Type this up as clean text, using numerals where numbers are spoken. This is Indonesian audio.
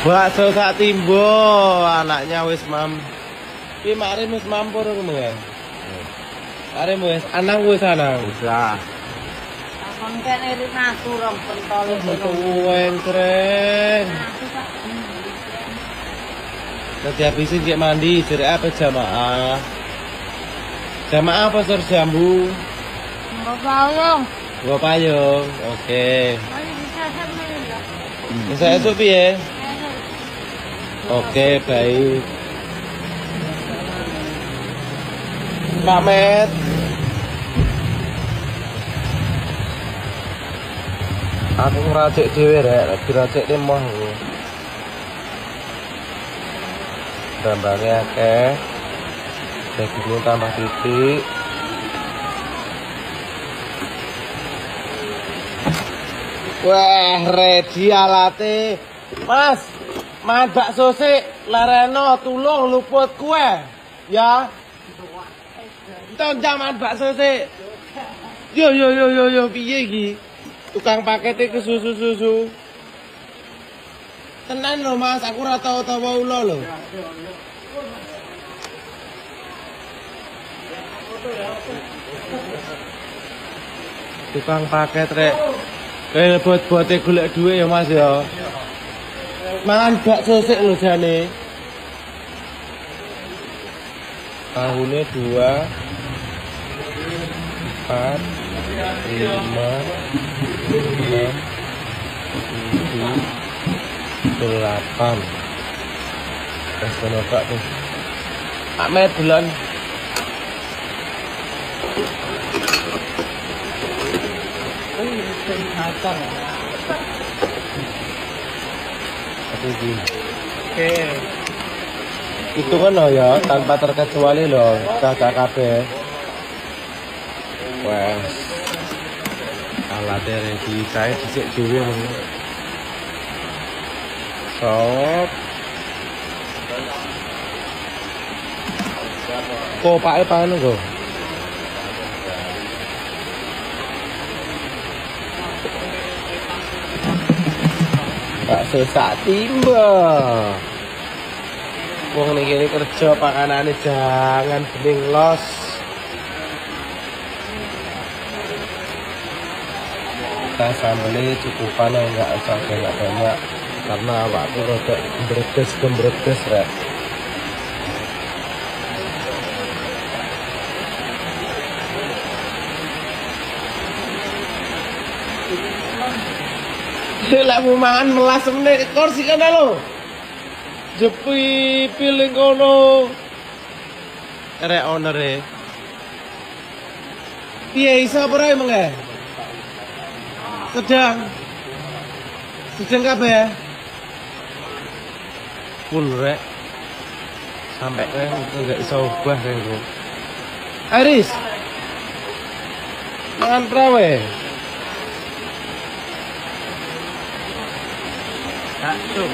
Bakso sak timbo, anaknya wis Ki marim wis mampur ngono ya. Marim wis anang wis anang. Bisa. Kon kene ri nasu rong pentol Metu wengkreng. Tadi habisin kayak mandi, jadi apa jamaah? Jamaah apa sur jambu? Mbok payung. Gua payung, oke. Ayo bisa sampeyan lho. Bisa esok piye? Oke, baik. Pak Met. Aku ngeracik dhewe rek, diracik ne moh aku. Gambarnya akeh. Dagingnya tambah titik. Wah, ready alate. Mas, mangan bakso sik, lereno tulung luput kue. Ya. Enton jaman bakso sik. Yo, piye iki? Tukang paket ke susu. Tenan lho Mas, aku ora tau-tau ulo lho. Tukang paket rek. Buat-buate golek duit ya Mas ya. Mangan bakso sik lho jane. Tahunnya 2 4 5 6 7 8. Wes kono Pak tuh. Ahmed bulan. Oke. Itu kan loh ya, tanpa terkecuali loh, kakak kabeh. Wes. Alatnya ready, saya dhisik dhewe ngono. Sop. Kopake panen kok. Bakso sak timba. Wong niki kerja pakanane jangan bening los. Kita sambelnya cukupan enggak usah banyak karena awakku rada gembredes rek. Lek mau mangan melas meneh kursi kana lho. Jepi piling kono. Rek onere. Piye iso apa ora emang Sedang kabeh. Full rek. Sampai enggak iso ubah rek. Aris. Mangan prawe. Satu.